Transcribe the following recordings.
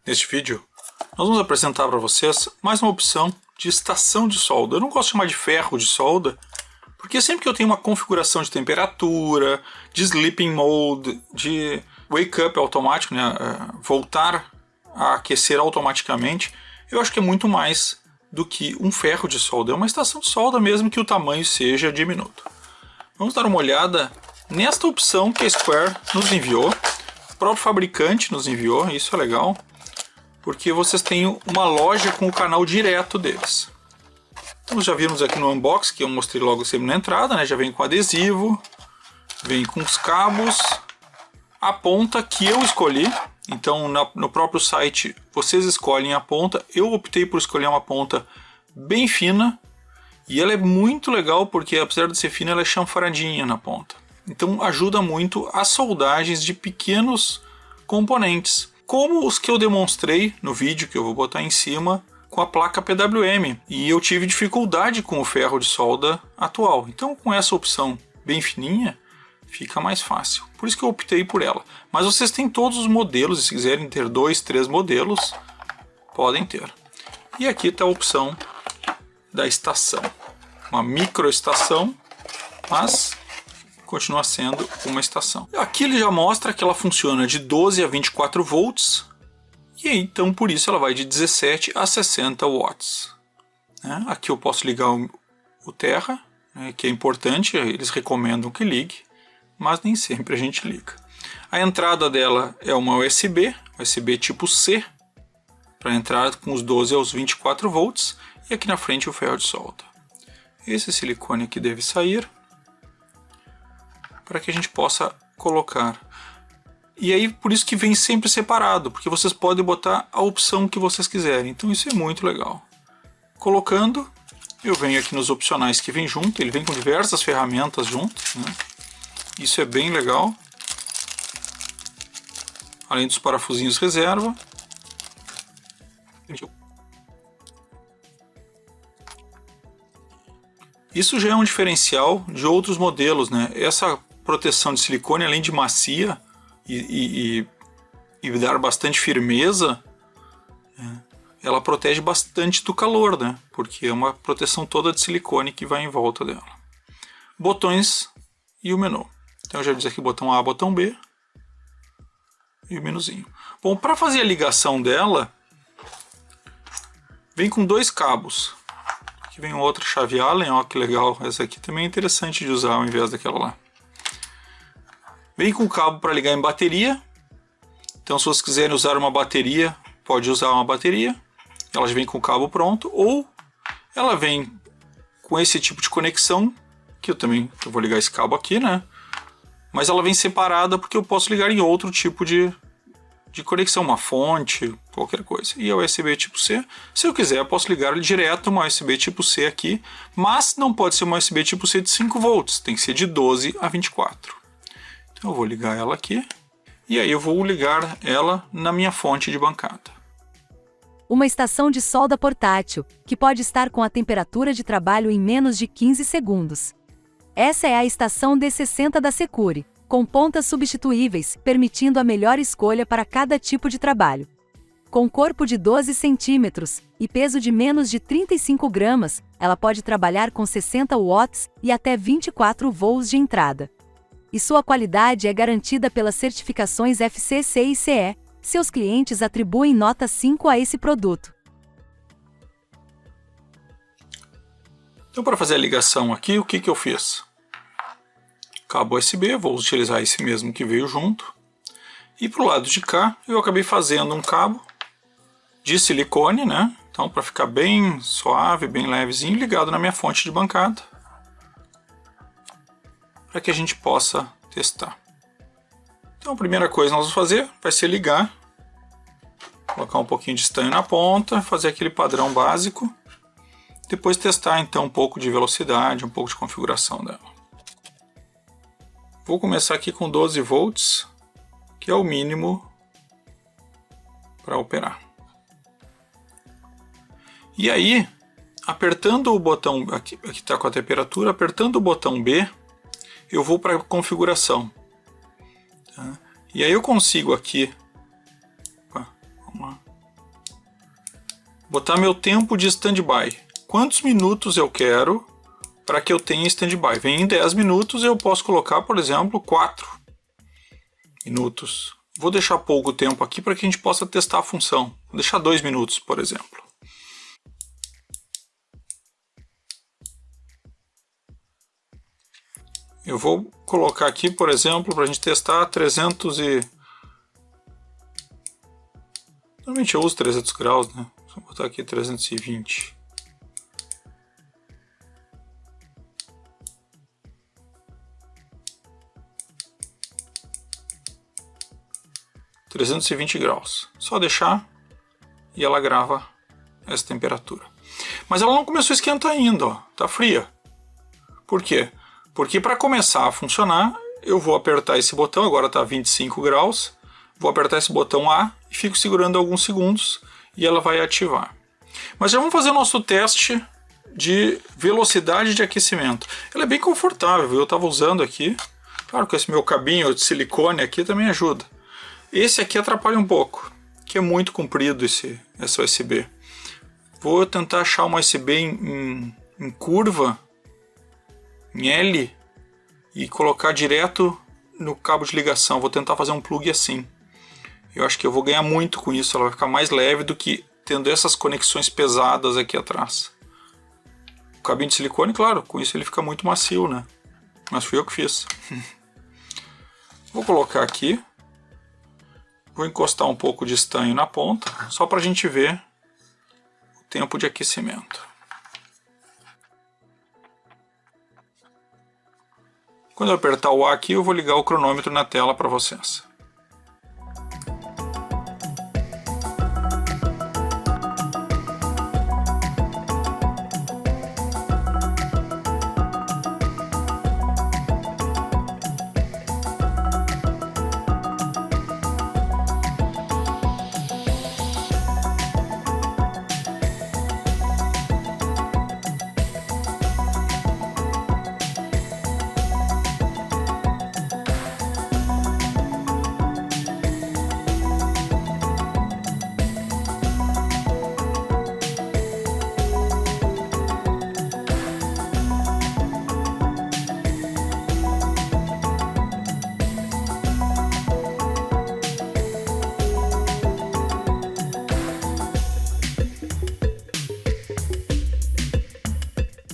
Neste vídeo, nós vamos apresentar para vocês mais uma opção de estação de solda. Eu não gosto de chamar de ferro de solda, porque sempre que eu tenho uma configuração de temperatura, de sleeping mode, de wake up automático, né, voltar a aquecer automaticamente, eu acho que é muito mais do que um ferro de solda. É uma estação de solda mesmo que o tamanho seja diminuto. Vamos dar uma olhada nesta opção que a Square nos enviou. O próprio fabricante nos enviou, isso é legal, porque vocês têm uma loja com o canal direto deles. Então já vimos aqui no unboxing, que eu mostrei logo sempre na entrada, né? Já vem com adesivo, vem com os cabos, a ponta que eu escolhi. Então no próprio site vocês escolhem a ponta. Eu optei por escolher uma ponta bem fina, e ela é muito legal porque apesar de ser fina, ela é chanfradinha na ponta. Então ajuda muito as soldagens de pequenos componentes, como os que eu demonstrei no vídeo que eu vou botar em cima com a placa PWM, e eu tive dificuldade com o ferro de solda atual. Então com essa opção bem fininha fica mais fácil, por isso que eu optei por ela. Mas vocês têm todos os modelos, e se quiserem ter 2, 3 modelos, podem ter. E aqui está a opção da estação, uma microestação, mas continua sendo uma estação. Aqui ele já mostra que ela funciona de 12 a 24 volts, e aí, então por isso ela vai de 17 a 60 watts. Aqui eu posso ligar o Terra, que é importante, eles recomendam que ligue, mas nem sempre a gente liga. A entrada dela é uma USB tipo C, para entrar com os 12 aos 24 volts, e aqui na frente o ferro de solda. Esse silicone aqui deve sair, para que a gente possa colocar. E aí por isso que vem sempre separado, porque vocês podem botar a opção que vocês quiserem. Então isso é muito legal. Colocando, eu venho aqui nos opcionais que vem junto, ele vem com diversas ferramentas junto, né? Isso é bem legal. Além dos parafusinhos reserva. Isso já é um diferencial de outros modelos, né? Essa proteção de silicone, além de macia e dar bastante firmeza, ela protege bastante do calor, né? Porque é uma proteção toda de silicone que vai em volta dela. Botões e o menu. Então eu já disse aqui botão A, botão B e o menuzinho. Bom, para fazer a ligação dela, vem com 2 cabos. Aqui vem outra chave Allen, ó que legal. Essa aqui também é interessante de usar ao invés daquela lá. Vem com cabo para ligar em bateria. Então se vocês quiserem usar uma bateria, pode usar uma bateria. Ela já vem com o cabo pronto. Ou ela vem com esse tipo de conexão, que eu vou ligar esse cabo aqui, né? Mas ela vem separada porque eu posso ligar em outro tipo de conexão, uma fonte, qualquer coisa. E é o USB tipo C. Se eu quiser, eu posso ligar ele direto uma USB tipo C aqui, mas não pode ser uma USB tipo C de 5 volts, tem que ser de 12 a 24. Então eu vou ligar ela aqui, e aí eu vou ligar ela na minha fonte de bancada. Uma estação de solda portátil, que pode estar com a temperatura de trabalho em menos de 15 segundos. Essa é a estação D60 da Secure, com pontas substituíveis, permitindo a melhor escolha para cada tipo de trabalho. Com corpo de 12 centímetros e peso de menos de 35 gramas, ela pode trabalhar com 60 watts e até 24 volts de entrada. E sua qualidade é garantida pelas certificações FCC e CE. Seus clientes atribuem nota 5 a esse produto. Então para fazer a ligação aqui, o que eu fiz? Cabo USB, vou utilizar esse mesmo que veio junto. E para o lado de cá, eu acabei fazendo um cabo de silicone, né? Então para ficar bem suave, bem levezinho, ligado na minha fonte de bancada, para que a gente possa testar. Então a primeira coisa que nós vamos fazer vai ser ligar, colocar um pouquinho de estanho na ponta, fazer aquele padrão básico, depois testar então um pouco de velocidade, um pouco de configuração dela. Vou começar aqui com 12 volts, que é o mínimo para operar. E aí, apertando o botão, aqui está com a temperatura, apertando o botão B, eu vou para a configuração. Tá? E aí eu consigo aqui, vamos lá, botar meu tempo de standby. Quantos minutos eu quero para que eu tenha standby? Vem em 10 minutos, eu posso colocar, por exemplo, 4 minutos. Vou deixar pouco tempo aqui para que a gente possa testar a função. Vou deixar 2 minutos, por exemplo. Eu vou colocar aqui, por exemplo, para a gente testar 300 e... Normalmente eu uso 300 graus, né? Vou botar aqui 320. graus. Só deixar e ela grava essa temperatura. Mas ela não começou a esquentar ainda, ó. Tá fria. Por quê? Porque para começar a funcionar, eu vou apertar esse botão, agora está 25 graus, vou apertar esse botão A e fico segurando alguns segundos e ela vai ativar. Mas já vamos fazer o nosso teste de velocidade de aquecimento. Ela é bem confortável, eu estava usando aqui, claro que esse meu cabinho de silicone aqui também ajuda. Esse aqui atrapalha um pouco, que é muito comprido esse USB. Vou tentar achar uma USB em curva, em L, e colocar direto no cabo de ligação. Vou tentar fazer um plug assim. Eu acho que eu vou ganhar muito com isso, ela vai ficar mais leve do que tendo essas conexões pesadas aqui atrás. O cabinho de silicone, claro, com isso ele fica muito macio, né? Mas fui eu que fiz. Vou colocar aqui. Vou encostar um pouco de estanho na ponta, só para a gente ver o tempo de aquecimento. Quando eu apertar o A aqui, eu vou ligar o cronômetro na tela para vocês.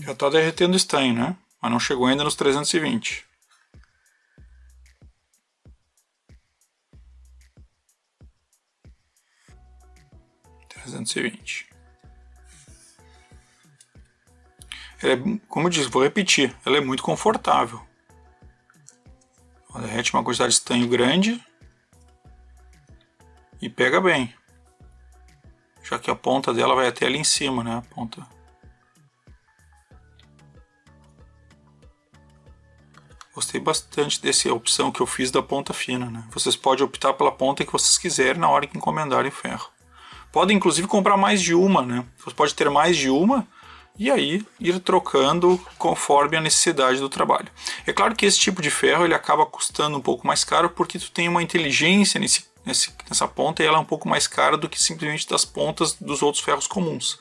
Já está derretendo o estanho, né? Mas não chegou ainda nos 320. Como eu disse, vou repetir, ela é muito confortável. Ela derrete uma quantidade de estanho grande e pega bem. Já que a ponta dela vai até ali em cima, né? A ponta. Gostei bastante dessa opção que eu fiz da ponta fina, né? Vocês podem optar pela ponta que vocês quiserem na hora que encomendarem o ferro. Podem inclusive comprar mais de uma, né? Você pode ter mais de uma e aí ir trocando conforme a necessidade do trabalho. É claro que esse tipo de ferro ele acaba custando um pouco mais caro porque tu tem uma inteligência nessa ponta e ela é um pouco mais cara do que simplesmente das pontas dos outros ferros comuns.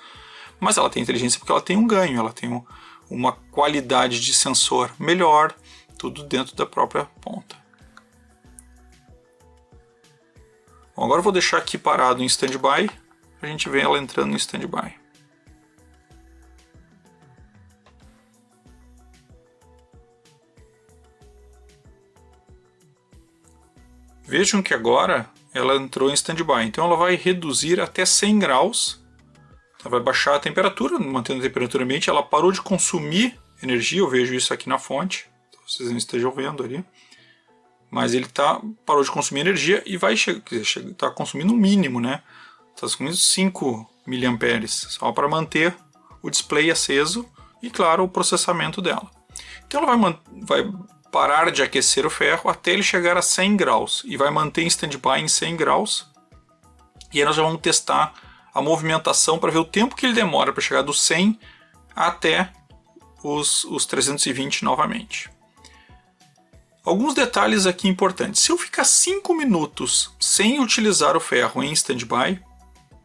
Mas ela tem inteligência porque ela tem um ganho, ela tem uma qualidade de sensor melhor, tudo dentro da própria ponta. Bom, agora eu vou deixar aqui parado em standby, a gente vê ela entrando em standby. Vejam que agora ela entrou em standby, então ela vai reduzir até 100 graus, ela vai baixar a temperatura, mantendo a temperatura ambiente, ela parou de consumir energia, eu vejo isso aqui na fonte. Vocês não estejam vendo ali, mas ele parou de consumir energia e vai tá consumindo o mínimo, né? Está consumindo 5 mA, só para manter o display aceso e, claro, o processamento dela. Então ela vai parar de aquecer o ferro até ele chegar a 100 graus e vai manter em standby em 100 graus. E aí nós já vamos testar a movimentação para ver o tempo que ele demora para chegar do 100 até os 320 novamente. Alguns detalhes aqui importantes. Se eu ficar 5 minutos sem utilizar o ferro em standby,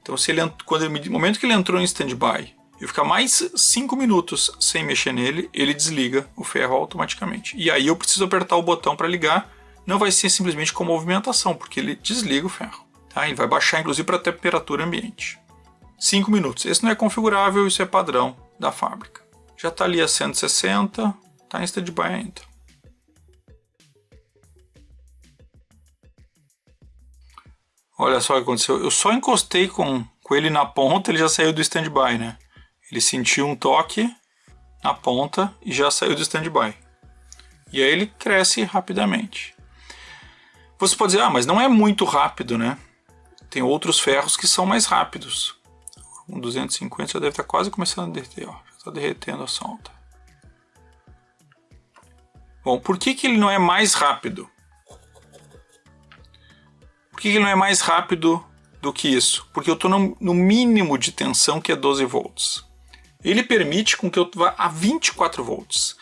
Então, no momento que ele entrou em stand-by, eu ficar mais 5 minutos sem mexer nele, ele desliga o ferro automaticamente. E aí eu preciso apertar o botão para ligar, não vai ser simplesmente com movimentação, porque ele desliga o ferro. Tá? Ele vai baixar inclusive para a temperatura ambiente. 5 minutos. Esse não é configurável, isso é padrão da fábrica. Já está ali a 160, está em stand-by ainda. Olha só o que aconteceu. Eu só encostei com ele na ponta, ele já saiu do stand-by, né? Ele sentiu um toque na ponta e já saiu do stand-by. E aí ele cresce rapidamente. Você pode dizer, mas não é muito rápido, né? Tem outros ferros que são mais rápidos. Com 250 já deve estar quase começando a derreter, ó. Já está derretendo a solda. Bom, por que ele não é mais rápido? Por que ele não é mais rápido do que isso? Porque eu estou no mínimo de tensão, que é 12 volts. Ele permite com que eu vá a 24 volts.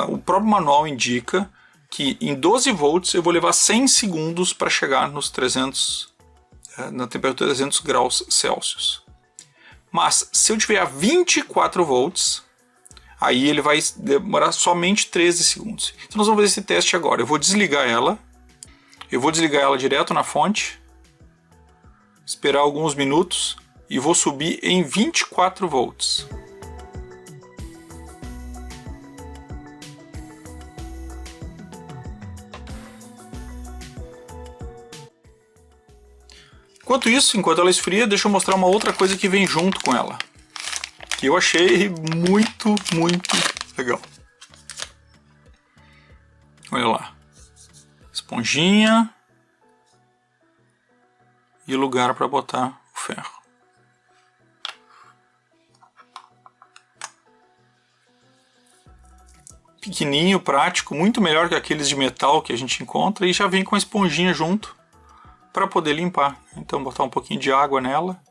O próprio manual indica que em 12 volts eu vou levar 100 segundos para chegar nos 300, na temperatura 300 graus Celsius. Mas se eu tiver a 24 volts, aí ele vai demorar somente 13 segundos. Então nós vamos fazer esse teste agora. Eu vou desligar ela. Eu vou desligar ela direto na fonte, esperar alguns minutos e vou subir em 24 volts. Enquanto isso, enquanto ela esfria, deixa eu mostrar uma outra coisa que vem junto com ela, que eu achei muito, muito legal. Olha lá. Esponjinha e lugar para botar o ferro. Pequenininho, prático, muito melhor que aqueles de metal que a gente encontra, e já vem com a esponjinha junto para poder limpar. Então botar um pouquinho de água nela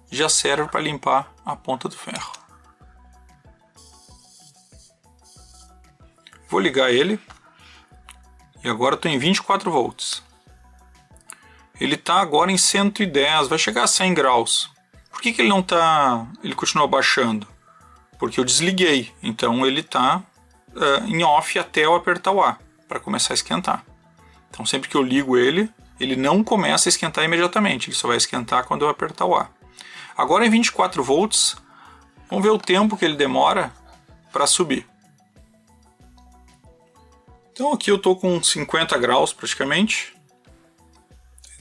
já serve para limpar a ponta do ferro. Vou ligar ele. E agora estou em 24 volts. Ele está agora em 110, vai chegar a 100 graus. Por que ele não está... Ele continua baixando? Porque eu desliguei. Então ele está em off até eu apertar o A, para começar a esquentar. Então sempre que eu ligo ele não começa a esquentar imediatamente. Ele só vai esquentar quando eu apertar o A. Agora em 24 volts, vamos ver o tempo que ele demora para subir. Então aqui eu estou com 50 graus praticamente,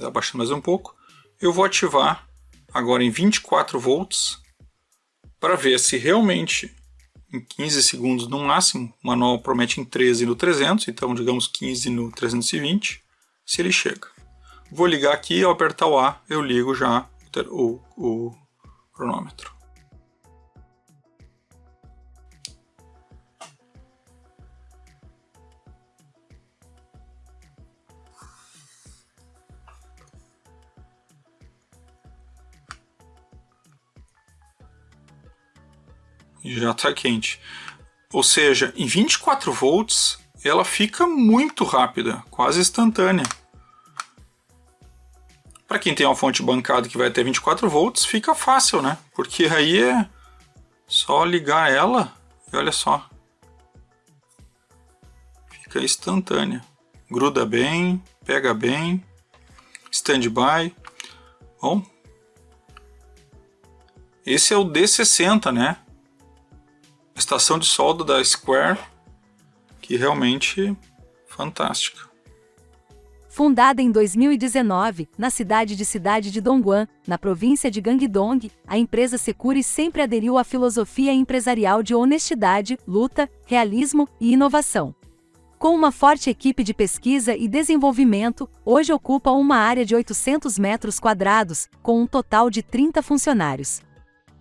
abaixando mais um pouco. Eu vou ativar agora em 24 volts para ver se realmente em 15 segundos no máximo, o manual promete em 13 no 300, então digamos 15 no 320, se ele chega. Vou ligar aqui, ao apertar o A eu ligo já o cronômetro. Já está quente. Ou seja, em 24 volts ela fica muito rápida, quase instantânea. Para quem tem uma fonte bancada que vai até 24 volts, fica fácil, né? Porque aí é só ligar ela e olha só. Fica instantânea. Gruda bem, pega bem, stand-by. Bom, esse é o D60, né? Estação de solda da Square, que realmente fantástica. Fundada em 2019, na cidade de Dongguan, na província de Guangdong, a empresa Securi sempre aderiu à filosofia empresarial de honestidade, luta, realismo e inovação. Com uma forte equipe de pesquisa e desenvolvimento, hoje ocupa uma área de 800 metros quadrados, com um total de 30 funcionários.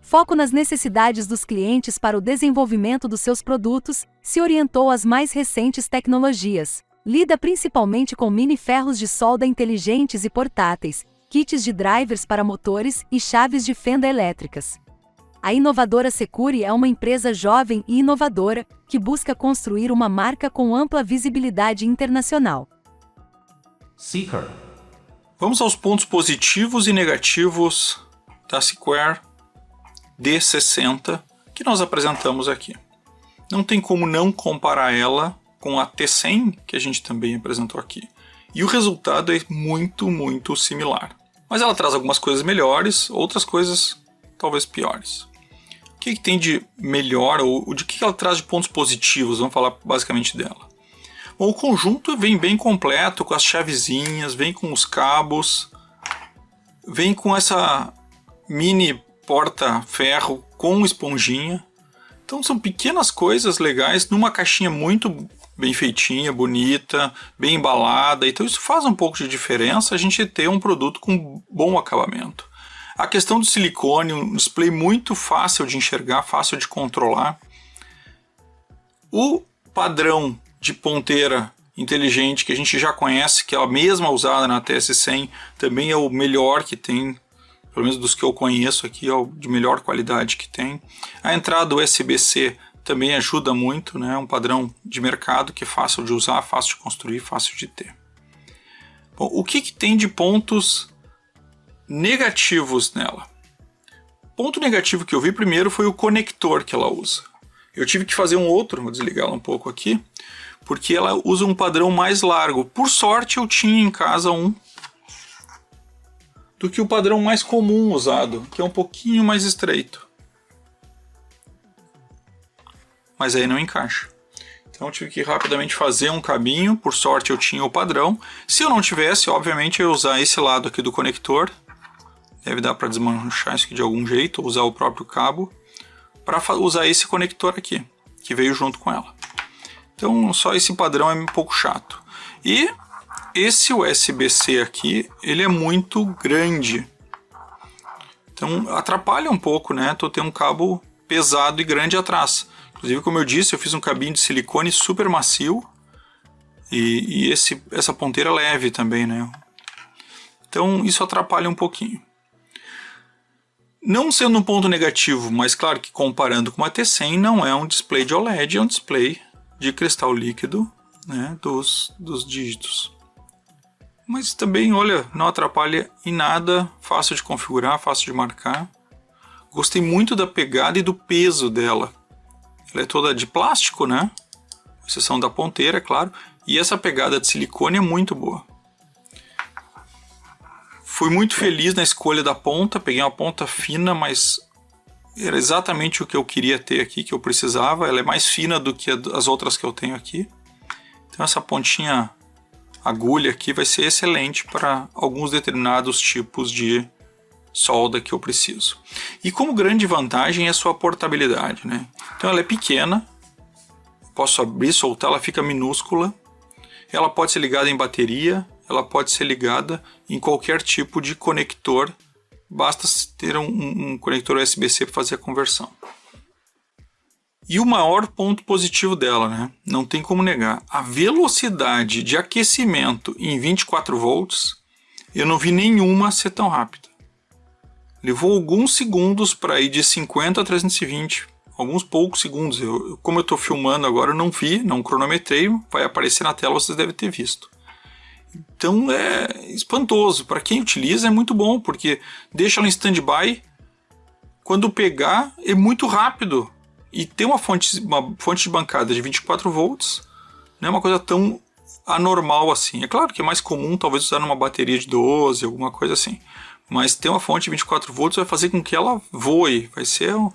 Foco nas necessidades dos clientes para o desenvolvimento dos seus produtos, se orientou às mais recentes tecnologias. Lida principalmente com mini-ferros de solda inteligentes e portáteis, kits de drivers para motores e chaves de fenda elétricas. A inovadora Securi é uma empresa jovem e inovadora, que busca construir uma marca com ampla visibilidade internacional. Seeker. Vamos aos pontos positivos e negativos da Sequare D60 que nós apresentamos aqui. Não tem como não comparar ela com a T100 que a gente também apresentou aqui. E o resultado é muito, muito similar. Mas ela traz algumas coisas melhores, outras coisas talvez piores. O que tem de melhor, ou de que ela traz de pontos positivos? Vamos falar basicamente dela. Bom, o conjunto vem bem completo, com as chavezinhas, vem com os cabos, vem com essa mini porta-ferro com esponjinha. Então são pequenas coisas legais numa caixinha muito bem feitinha, bonita, bem embalada. Então isso faz um pouco de diferença a gente ter um produto com bom acabamento. A questão do silicone, um display muito fácil de enxergar, fácil de controlar. O padrão de ponteira inteligente que a gente já conhece, que é a mesma usada na TS100, também é o melhor que tem, pelo menos dos que eu conheço aqui, é o de melhor qualidade que tem. A entrada USB-C também ajuda muito, né? Um padrão de mercado que é fácil de usar, fácil de construir, fácil de ter. Bom, o que tem de pontos negativos nela? Ponto negativo que eu vi primeiro foi o conector que ela usa. Eu tive que fazer um outro, vou desligá-la um pouco aqui, porque ela usa um padrão mais largo. Por sorte eu tinha em casa um do que o padrão mais comum usado, que é um pouquinho mais estreito. Mas aí não encaixa. Então eu tive que rapidamente fazer um cabinho, por sorte eu tinha o padrão. Se eu não tivesse, obviamente eu ia usar esse lado aqui do conector. Deve dar para desmanchar isso aqui de algum jeito, usar o próprio cabo, para usar esse conector aqui, que veio junto com ela. Então só esse padrão é um pouco chato. E esse USB-C aqui, ele é muito grande. Então atrapalha um pouco, né? Tô tendo um cabo pesado e grande atrás. Inclusive, como eu disse, eu fiz um cabinho de silicone super macio. E essa ponteira leve também, né? Então isso atrapalha um pouquinho. Não sendo um ponto negativo, mas claro que comparando com uma T100, não é um display de OLED, é um display de cristal líquido, né, dos dígitos. Mas também, olha, não atrapalha em nada, fácil de configurar, fácil de marcar. Gostei muito da pegada e do peso dela. Ela é toda de plástico, né? Exceção da ponteira, é claro. E essa pegada de silicone é muito boa. Fui muito feliz na escolha da ponta, peguei uma ponta fina, mas era exatamente o que eu queria ter aqui, que eu precisava. Ela é mais fina do que as outras que eu tenho aqui. Então essa pontinha agulha aqui vai ser excelente para alguns determinados tipos de solda que eu preciso. E como grande vantagem é a sua portabilidade, né? Então ela é pequena, posso abrir e soltar, ela fica minúscula. Ela pode ser ligada em bateria, ela pode ser ligada em qualquer tipo de conector, basta ter um conector USB-C para fazer a conversão. E o maior ponto positivo dela, né? Não tem como negar, a velocidade de aquecimento em 24 volts, eu não vi nenhuma ser tão rápida. Levou alguns segundos para ir de 50 a 320, alguns poucos segundos. Como eu estou filmando agora, eu não vi, não cronometrei, vai aparecer na tela, vocês devem ter visto. Então é espantoso. Para quem utiliza é muito bom, porque deixa ela em stand-by. Quando pegar é muito rápido. E ter uma fonte de bancada de 24 volts não é uma coisa tão anormal assim. É claro que é mais comum talvez usar numa bateria de 12, alguma coisa assim. Mas ter uma fonte de 24 volts vai fazer com que ela voe. Vai ser a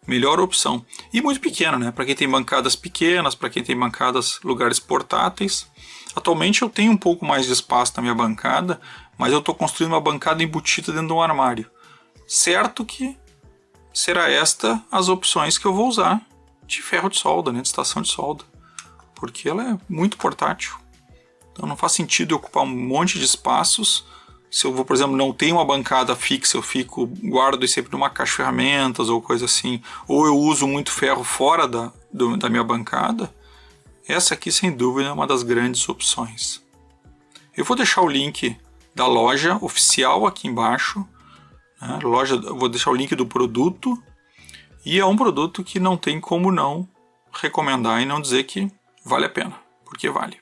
melhor opção. E muito pequena, né? Para quem tem bancadas pequenas, para quem tem bancadas lugares portáteis. Atualmente eu tenho um pouco mais de espaço na minha bancada, mas eu estou construindo uma bancada embutida dentro de um armário. Certo que será esta as opções que eu vou usar de ferro de solda, né, de estação de solda, porque ela é muito portátil. Então não faz sentido eu ocupar um monte de espaços. Se eu vou, por exemplo, não tenho uma bancada fixa, eu guardo sempre numa caixa de ferramentas ou coisa assim, ou eu uso muito ferro fora da minha bancada. Essa aqui, sem dúvida, é uma das grandes opções. Eu vou deixar o link da loja oficial aqui embaixo. Né? Eu vou deixar o link do produto. E é um produto que não tem como não recomendar e não dizer que vale a pena. Porque vale.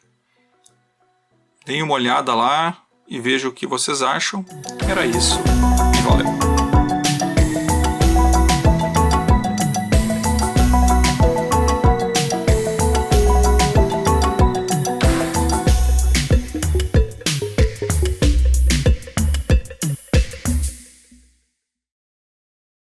Deem uma olhada lá. e veja o que vocês acham. Era isso. Valeu!